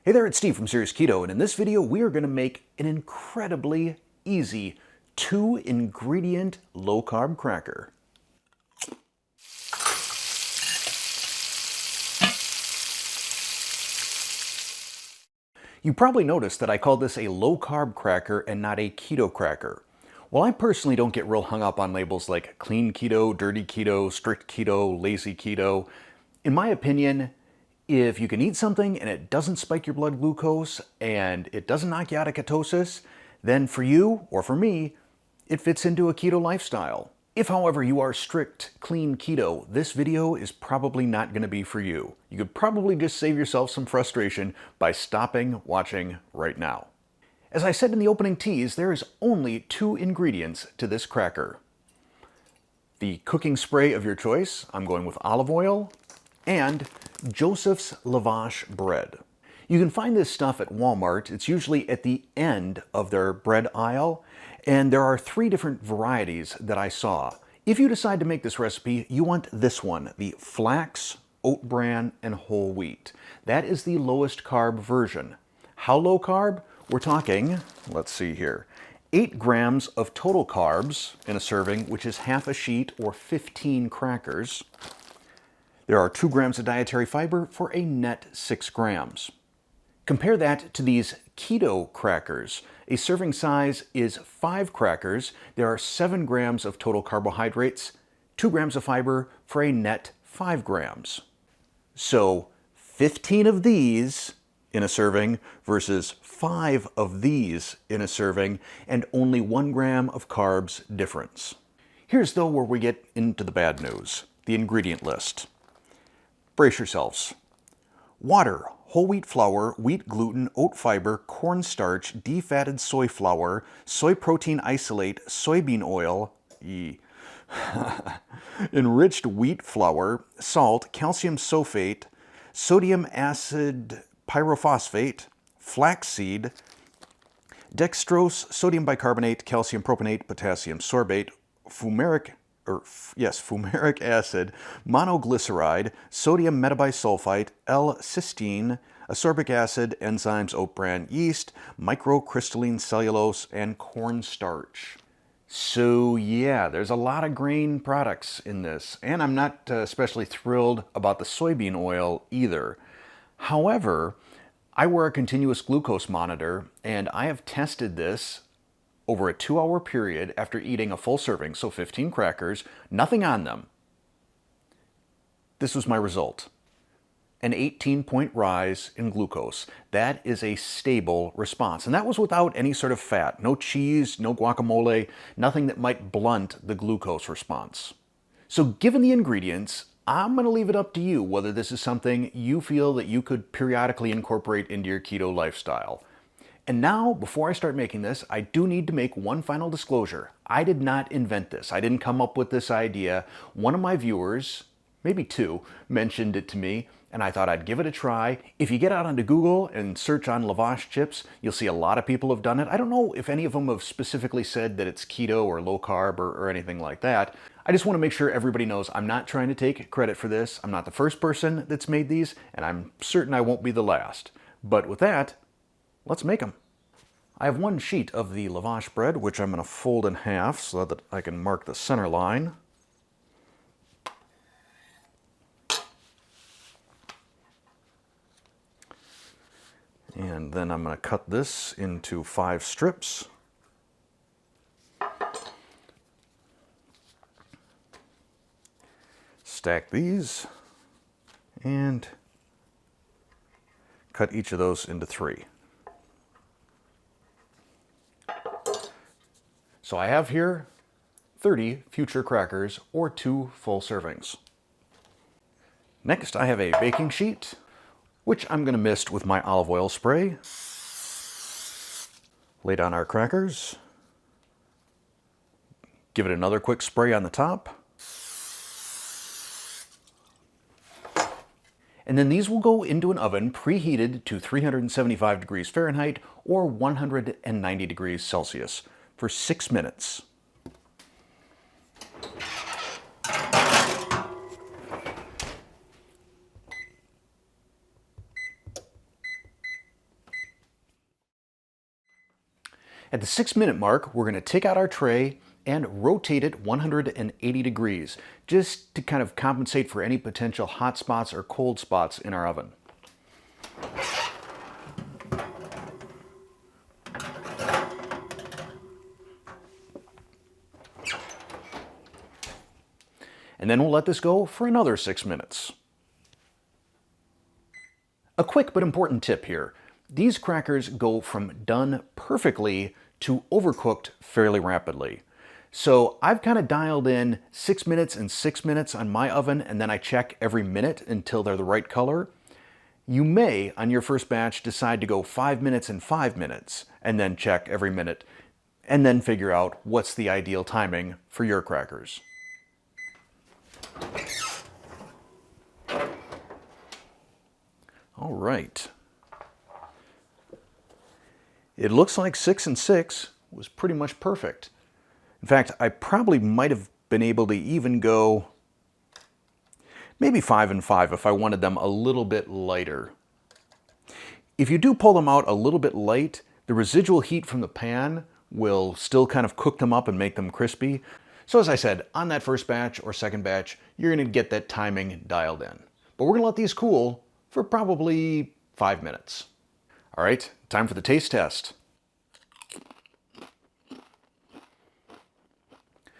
Hey there, it's Steve from Serious Keto, and in this video we are going to make an incredibly easy 2-ingredient low-carb cracker. You probably noticed that I called this a low-carb cracker and not a keto cracker. Well, I personally don't get real hung up on labels like clean keto, dirty keto, strict keto, lazy keto. In my opinion, if you can eat something and it doesn't spike your blood glucose and it doesn't knock you out of ketosis, then for you or for me, it fits into a keto lifestyle. If, however, you are strict clean keto, this video is probably not going to be for you. You could probably just save yourself some frustration by stopping watching right now. As I said in the opening tease, there is only 2 ingredients to this cracker. The cooking spray of your choice, I'm going with olive oil, and Joseph's Lavash bread. You can find this stuff at Walmart. It's usually at the end of their bread aisle, and there are 3 different varieties that I saw. If you decide to make this recipe, you want this one, the flax, oat bran, and whole wheat. That is the lowest carb version. How low carb? We're talking, let's see here, 8 grams of total carbs in a serving, which is half a sheet or 15 crackers. There are 2 grams of dietary fiber for a net 6 grams. Compare that to these keto crackers. A serving size is 5 crackers. There are 7 grams of total carbohydrates, 2 grams of fiber for a net 5 grams. So 15 of these in a serving versus 5 of these in a serving, and only 1 gram of carbs difference. Here's though where we get into the bad news, the ingredient list. Brace yourselves. Water, whole wheat flour, wheat gluten, oat fiber, cornstarch, defatted soy flour, soy protein isolate, soybean oil, enriched wheat flour, salt, calcium sulfate, sodium acid pyrophosphate, flaxseed, dextrose, sodium bicarbonate, calcium propionate, potassium sorbate, fumaric acid, monoglyceride, sodium metabisulfite, L-cysteine, ascorbic acid, enzymes, oat bran yeast, microcrystalline cellulose, and cornstarch. So yeah, there's a lot of grain products in this, and I'm not especially thrilled about the soybean oil either. However, I wear a continuous glucose monitor, and I have tested this over a 2-hour period after eating a full serving, so 15 crackers, nothing on them. This was my result. An 18-point rise in glucose. That is a stable response. And that was without any sort of fat. No cheese, no guacamole, nothing that might blunt the glucose response. So given the ingredients, I'm going to leave it up to you whether this is something you feel that you could periodically incorporate into your keto lifestyle. And now, before I start making this, I do need to make one final disclosure. I did not invent this. I didn't come up with this idea. One of my viewers, maybe 2, mentioned it to me, and I thought I'd give it a try. If you get out onto Google and search on lavash chips, you'll see a lot of people have done it. I don't know if any of them have specifically said that it's keto or low carb or anything like that. I just want to make sure everybody knows I'm not trying to take credit for this. I'm not the first person that's made these, and I'm certain I won't be the last. But with that, let's make them. I have 1 sheet of the lavash bread, which I'm going to fold in half so that I can mark the center line. And then I'm going to cut this into 5 strips. Stack these and cut each of those into 3. So I have here 30 future crackers or 2 full servings. Next, I have a baking sheet, which I'm going to mist with my olive oil spray. Lay down our crackers. Give it another quick spray on the top. And then these will go into an oven preheated to 375 degrees Fahrenheit or 190 degrees Celsius for 6 minutes. At the 6-minute mark, we're going to take out our tray and rotate it 180 degrees, just to kind of compensate for any potential hot spots or cold spots in our oven. And then we'll let this go for another 6 minutes. A quick but important tip here. These crackers go from done perfectly to overcooked fairly rapidly. So I've kind of dialed in 6 minutes and 6 minutes on my oven, and then I check every minute until they're the right color. You may, on your first batch, decide to go 5 minutes and 5 minutes, and then check every minute, and then figure out what's the ideal timing for your crackers. All right. It looks like 6 and 6 was pretty much perfect. In fact, I probably might have been able to even go maybe 5 and 5 if I wanted them a little bit lighter. If you do pull them out a little bit light, the residual heat from the pan will still kind of cook them up and make them crispy. So as I said, on that first batch or second batch, you're going to get that timing dialed in. But we're going to let these cool for probably 5 minutes. All right, time for the taste test.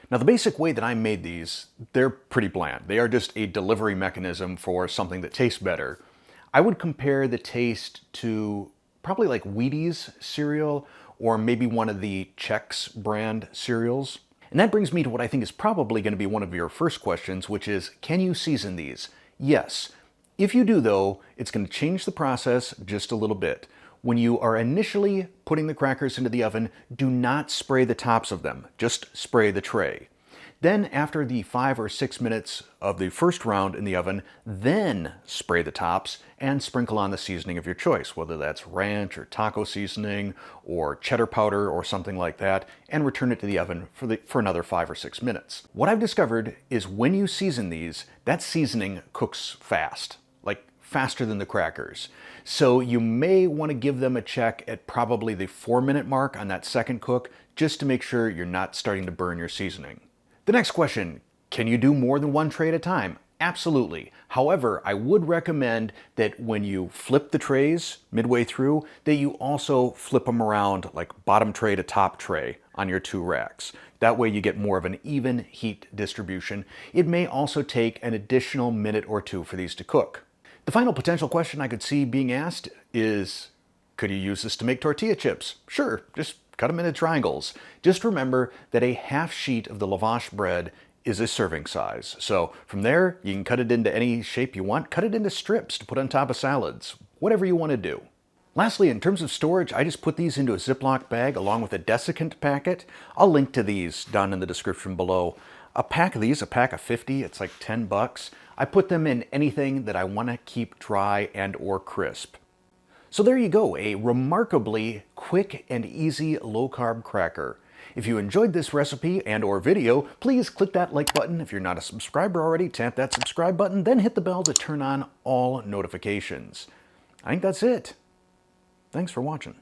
Now the basic way that I made these, they're pretty bland. They are just a delivery mechanism for something that tastes better. I would compare the taste to probably like Wheaties cereal or maybe one of the Chex brand cereals. And that brings me to what I think is probably going to be one of your first questions, which is, can you season these? Yes. If you do though, it's going to change the process just a little bit. When you are initially putting the crackers into the oven, do not spray the tops of them, just spray the tray. Then after the 5 or 6 minutes of the first round in the oven, then spray the tops and sprinkle on the seasoning of your choice, whether that's ranch or taco seasoning or cheddar powder or something like that, and return it to the oven for another 5 or 6 minutes. What I've discovered is when you season these, that seasoning cooks fast, like faster than the crackers. So you may want to give them a check at probably the 4-minute mark on that second cook, just to make sure you're not starting to burn your seasoning. The next question, can you do more than one tray at a time? Absolutely. However, I would recommend that when you flip the trays midway through, that you also flip them around like bottom tray to top tray on your 2 racks. That way you get more of an even heat distribution. It may also take an additional minute or 2 for these to cook. The final potential question I could see being asked is, could you use this to make tortilla chips? Sure, just cut them into triangles. Just remember that a half sheet of the lavash bread is a serving size. So from there, you can cut it into any shape you want. Cut it into strips to put on top of salads, whatever you want to do. Lastly, in terms of storage, I just put these into a Ziploc bag along with a desiccant packet. I'll link to these down in the description below. A pack of these, a pack of 50, it's like 10 bucks. I put them in anything that I want to keep dry and or crisp. So there you go, a remarkably quick and easy low-carb cracker. If you enjoyed this recipe and or video, please click that like button. If you're not a subscriber already, tap that subscribe button, then hit the bell to turn on all notifications. I think that's it. Thanks for watching.